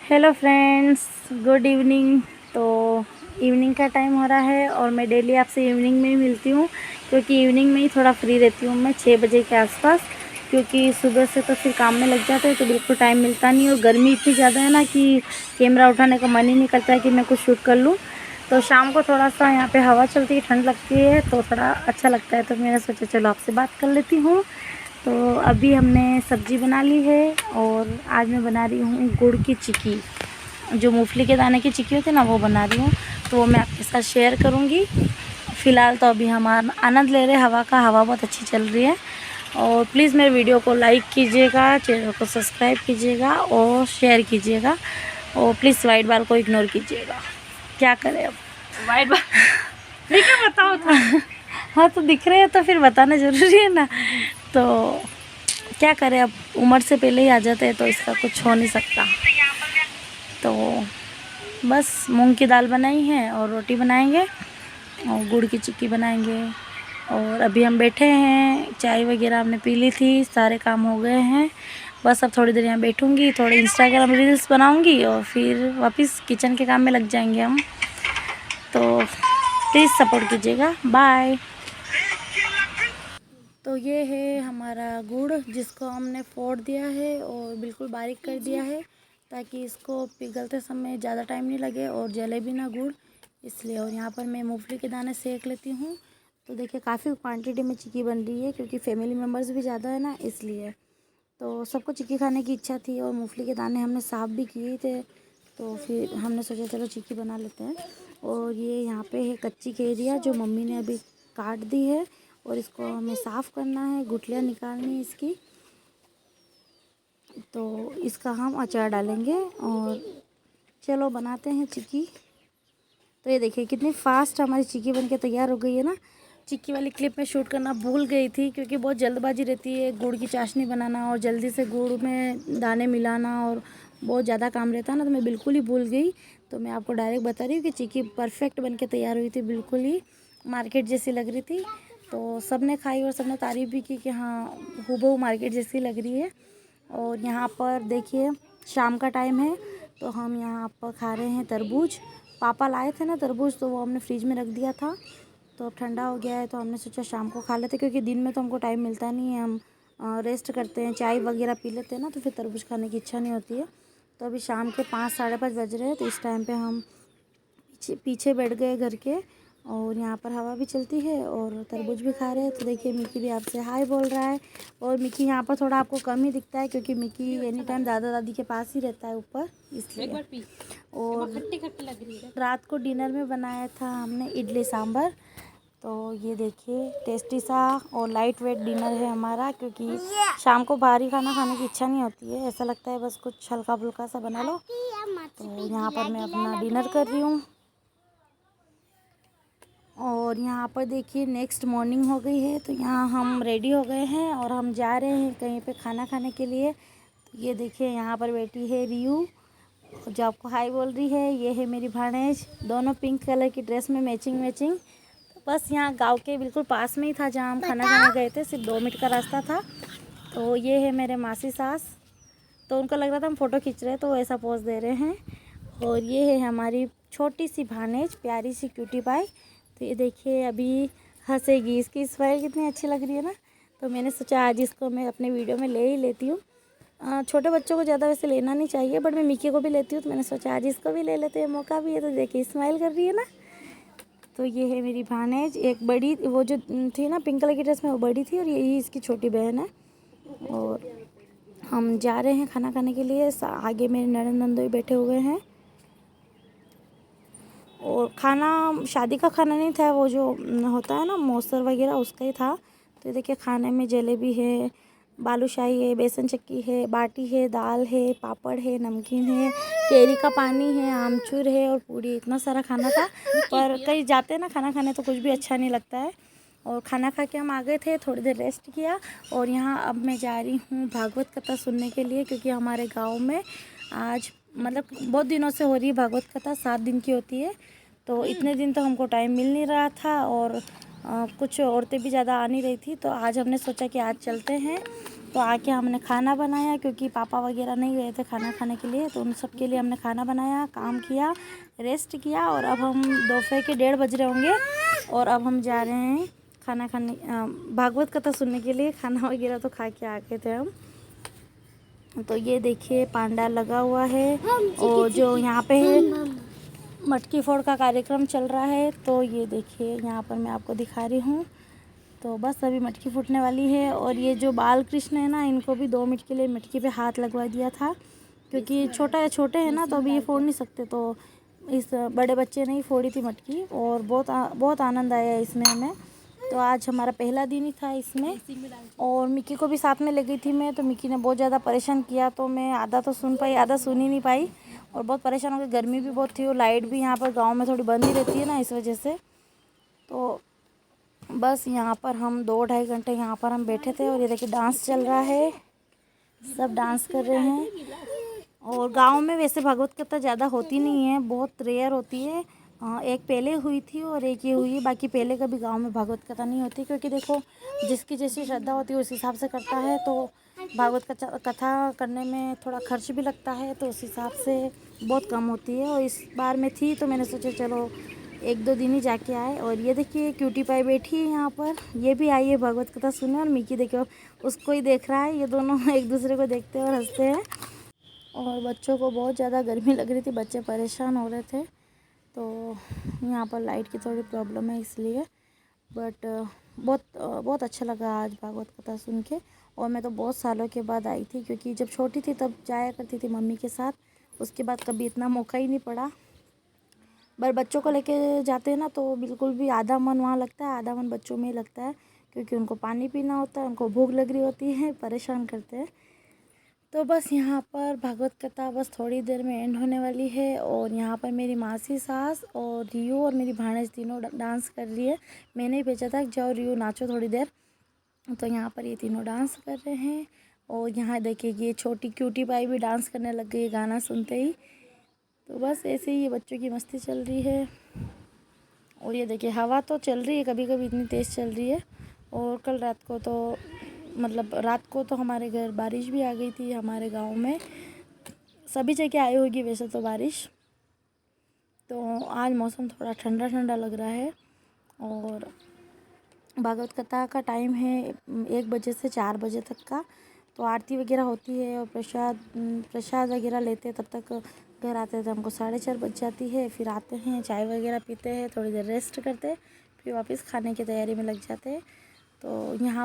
Hello friends, good evening. तो evening का time हो रहा है और मैं डेली आपसे इवनिंग में ही मिलती हूँ, क्योंकि इवनिंग में ही थोड़ा फ्री रहती हूँ मैं 6 बजे के आसपास। क्योंकि सुबह से तो फिर काम में लग जाते हैं तो बिल्कुल टाइम मिलता नहीं, और गर्मी इतनी ज़्यादा है ना कि कैमरा उठाने का मन ही नहीं करता है कि मैं कुछ शूट कर लूँ। तो शाम को थोड़ा सा यहाँ पे हवा चलती है, ठंड लगती है तो थोड़ा अच्छा लगता है, तो मैंने सोचा चलो आपसे बात कर लेती हूँ। तो अभी हमने सब्ज़ी बना ली है और आज मैं बना रही हूँ गुड़ की चिक्की। जो मूंगफली के दाने की चिक्की होती है ना, वो बना रही हूँ। तो वो मैं आपके साथ शेयर करूँगी। फ़िलहाल तो अभी हम आनंद ले रहे हैं हवा का, हवा बहुत अच्छी चल रही है। और प्लीज़ मेरे वीडियो को लाइक कीजिएगा, चैनल को सब्सक्राइब कीजिएगा और शेयर कीजिएगा, और प्लीज़ वाइट बाल को इग्नोर कीजिएगा। क्या करें अब, वाइट बाल ठीक है, बताओ तो। हाँ तो दिख रहे हैं तो फिर बताना ज़रूरी है ना। तो क्या करें, अब उम्र से पहले ही आ जाते हैं तो इसका कुछ हो नहीं सकता। तो बस मूंग की दाल बनाई है और रोटी बनाएंगे और गुड़ की चिक्की बनाएंगे। और अभी हम बैठे हैं, चाय वगैरह हमने पी ली थी, सारे काम हो गए हैं। बस अब थोड़ी देर यहाँ बैठूंगी, थोड़े इंस्टाग्राम रील्स बनाऊंगी और फिर वापस किचन के काम में लग जाएंगे हम। तो प्लीज़ सपोर्ट कीजिएगा। बाय। तो ये है हमारा गुड़, जिसको हमने फोड़ दिया है और बिल्कुल बारीक कर दिया है, ताकि इसको पिघलते समय ज़्यादा टाइम नहीं लगे और जले भी ना गुड़, इसलिए। और यहाँ पर मैं मूंगफली के दाने सेक लेती हूँ। तो देखिए काफ़ी क्वांटिटी में चिक्की बन रही है, क्योंकि फैमिली मेम्बर्स भी ज़्यादा है ना, इसलिए। तो सबको चिक्की खाने की इच्छा थी और मूंगफली के दाने हमने साफ़ भी किए थे, तो फिर हमने सोचा चलो चिक्की बना लेते हैं। और ये यहाँ पे है कच्ची केरिया, जो मम्मी ने अभी काट दी है, और इसको हमें साफ़ करना है, गुठलियाँ निकालनी है इसकी। तो इसका हम अचार डालेंगे और चलो बनाते हैं चिक्की। तो ये देखिए कितनी फास्ट हमारी चिक्की बनके तैयार हो गई है ना। चिक्की वाली क्लिप में शूट करना भूल गई थी, क्योंकि बहुत जल्दबाजी रहती है, गुड़ की चाशनी बनाना और जल्दी से गुड़ में दाने मिलाना और बहुत ज़्यादा काम रहता है ना, तो मैं बिल्कुल ही भूल गई। तो मैं आपको डायरेक्ट बता रही हूँ कि चिक्की परफेक्ट बनके तैयार हुई थी, बिल्कुल ही मार्केट जैसी लग रही थी। तो सब ने खाई और सब ने तारीफ़ भी की कि हाँ हूबहू मार्केट जैसी लग रही है। और यहाँ पर देखिए शाम का टाइम है, तो हम यहाँ पर खा रहे हैं तरबूज। पापा लाए थे ना तरबूज, तो वो हमने फ्रिज में रख दिया था, तो अब ठंडा हो गया है, तो हमने सोचा शाम को खा लेते, क्योंकि दिन में तो हमको टाइम मिलता नहीं है, हम रेस्ट करते हैं, चाय वगैरह पी लेते हैं ना, तो फिर तरबूज खाने की इच्छा नहीं होती है। तो अभी शाम के 5 साढ़े 5 बज रहे हैं, तो इस टाइम पे हम पीछे पीछे बैठ गए घर के, और यहाँ पर हवा भी चलती है और तरबूज भी खा रहे हैं। तो देखिए मिकी भी आपसे हाय बोल रहा है, और मिकी यहाँ पर थोड़ा आपको कम ही दिखता है, क्योंकि मिकी एनी टाइम दादा दादी के पास ही रहता है ऊपर, इसलिए। और खट्टी खट्टी लग रही है। रात को डिनर में बनाया था हमने इडली सांभर। तो ये देखिए टेस्टी सा और लाइट वेट डिनर है हमारा, क्योंकि शाम को भारी खाना खाने की इच्छा नहीं होती है, ऐसा लगता है बस कुछ हल्का फुल्का सा बना लो। तो यहाँ पर मैं अपना डिनर कर रही हूँ। और यहाँ पर देखिए नेक्स्ट मॉर्निंग हो गई है, तो यहाँ हम रेडी हो गए हैं और हम जा रहे हैं कहीं पे खाना खाने के लिए। तो ये देखिए यहाँ पर बैठी है रियू, जो आपको हाय बोल रही है। ये है मेरी भाणेज, दोनों पिंक कलर की ड्रेस में मैचिंग मैचिंग। तो बस यहाँ गांव के बिल्कुल पास में ही था जहाँ हम खाना खाने गए थे, सिर्फ 2 मिनट का रास्ता था। तो ये है मेरे मासी सास, तो उनको लग रहा था हम फ़ोटो खींच रहे हैं, तो वो ऐसा पोज दे रहे हैं। और ये है हमारी छोटी सी भाणेज, प्यारी सी क्यूटी पाई। तो ये देखिए अभी हंसेगी, इसकी स्माइल कितनी अच्छी लग रही है ना। तो मैंने सोचा आज इसको मैं अपने वीडियो में ले ही लेती हूँ। छोटे बच्चों को ज़्यादा वैसे लेना नहीं चाहिए, बट मैं मिक्की को भी लेती हूँ, तो मैंने सोचा आज इसको भी ले लेते हैं, मौका भी है। तो देखिए स्माइल कर रही है ना। तो ये है मेरी भाणेज, एक बड़ी वो जो थी ना पिंक कलर की ड्रेस में, वो बड़ी थी, और यही इसकी छोटी बहन है। और हम जा रहे हैं खाना खाने के लिए, आगे मेरे ननद नंदोई बैठे हुए हैं। और खाना शादी का खाना नहीं था, वो जो होता है ना मौसर वगैरह, उसका ही था। तो देखिए खाने में जलेबी है, बालूशाही है, बेसन चक्की है, बाटी है, दाल है, पापड़ है, नमकीन है, केरी का पानी है, आमचूर है और पूड़ी। इतना सारा खाना था, पर कहीं जाते हैं ना खाना खाने तो कुछ भी अच्छा नहीं लगता है। और खाना खा के हम आ गए थे, थोड़ी देर रेस्ट किया, और यहाँ अब मैं जा रही हूँ भागवत कथा सुनने के लिए, क्योंकि हमारे गाँव में आज मतलब बहुत दिनों से हो रही है भागवत कथा, 7 दिन की होती है। तो इतने दिन तो हमको टाइम मिल नहीं रहा था, और कुछ औरतें भी ज़्यादा आ नहीं रही थी, तो आज हमने सोचा कि आज चलते हैं। तो आके हमने खाना बनाया, क्योंकि पापा वगैरह नहीं गए थे खाना खाने के लिए, तो उन सब के लिए हमने खाना बनाया, काम किया, रेस्ट किया। और अब हम दोपहर के 1:30 बज रहे होंगे और अब हम जा रहे हैं खाना खाने, भागवत कथा सुनने के लिए। खाना वगैरह तो खा के आ गए थे हम। तो ये देखिए पांडाल लगा हुआ है और जो यहाँ पे मटकी फोड़ का कार्यक्रम चल रहा है। तो ये देखिए यहाँ पर मैं आपको दिखा रही हूँ। तो बस अभी मटकी फूटने वाली है। और ये जो बाल कृष्ण है ना, इनको भी 2 मिनट के लिए मटकी पे हाथ लगवा दिया था, क्योंकि छोटे हैं ना, तो अभी ये फोड़ नहीं सकते। तो इस बड़े बच्चे ने ही फोड़ी थी मटकी और बहुत आनंद आया इसमें हमें। तो आज हमारा पहला दिन ही था इसमें। और मिक्की को भी साथ में ले गई थी मैं, तो मिक्की ने बहुत ज़्यादा परेशान किया, तो मैं आधा तो सुन पाई, आधा सुन ही नहीं पाई। और बहुत परेशान हो गई, गर्मी भी बहुत थी और लाइट भी यहाँ पर गांव में थोड़ी बंद ही रहती है ना, इस वजह से। तो बस यहाँ पर हम 2-2.5 घंटे यहाँ पर हम बैठे थे। और ये देखिए डांस चल रहा है, सब डांस कर रहे हैं। और गांव में वैसे भागवत कथा ज़्यादा होती नहीं है, बहुत रेयर होती है। एक पहले हुई थी और एक ये हुई है, बाकी पहले कभी गांव में भागवत कथा नहीं होती, क्योंकि देखो जिसकी जैसी श्रद्धा होती है उस हिसाब से करता है। तो भागवत कथा करने में थोड़ा खर्च भी लगता है, तो उस हिसाब से बहुत कम होती है। और इस बार में थी तो मैंने सोचा चलो 1-2 दिन ही जाके आए। और ये देखिए क्यूटी पाई बैठी है यहाँ पर, ये भी आई है भागवत कथा सुनने। और मिकी देखो उसको ही देख रहा है, ये दोनों एक दूसरे को देखते हैं और हंसते हैं। और बच्चों को बहुत ज़्यादा गर्मी लग रही थी, बच्चे परेशान हो रहे थे। तो यहाँ पर लाइट की थोड़ी प्रॉब्लम है इसलिए, बट बहुत अच्छा लगा आज भागवत कथा सुन के। और मैं तो बहुत सालों के बाद आई थी, क्योंकि जब छोटी थी तब जाया करती थी मम्मी के साथ, उसके बाद कभी इतना मौका ही नहीं पड़ा। पर बच्चों को लेके जाते हैं ना, तो बिल्कुल भी आधा मन वहाँ लगता है, आधा मन बच्चों में ही लगता है, क्योंकि उनको पानी पीना होता है, उनको भूख लग रही होती है, परेशान करते हैं। तो बस यहाँ पर भागवत कथा बस थोड़ी देर में एंड होने वाली है। और यहाँ पर मेरी मासी, सास और रियो और मेरी भाणेज तीनों डांस कर रही है। मैंने ही भेजा था कि जाओ रियो नाचो थोड़ी देर, तो यहाँ पर ये तीनों डांस कर रहे हैं। और यहाँ देखिए ये छोटी क्यूटी पाई भी डांस करने लग गई है गाना सुनते ही। तो बस ऐसे ही ये बच्चों की मस्ती चल रही है। और ये देखिए हवा तो चल रही है, कभी कभी इतनी तेज़ चल रही है। और कल रात को तो रात को तो हमारे घर बारिश भी आ गई थी। हमारे गांव में सभी जगह आई होगी वैसे तो बारिश। तो आज मौसम थोड़ा ठंडा ठंडा लग रहा है। और भागवत कथा का टाइम है 1 बजे से 4 बजे तक का। तो आरती वगैरह होती है और प्रसाद वगैरह लेते हैं, तब तक घर आते थे हमको 4:30 बज जाती है। फिर आते हैं, चाय वगैरह पीते हैं, थोड़ी देर रेस्ट करते हैं, फिर वापस खाने की तैयारी में लग जाते हैं। तो यहाँ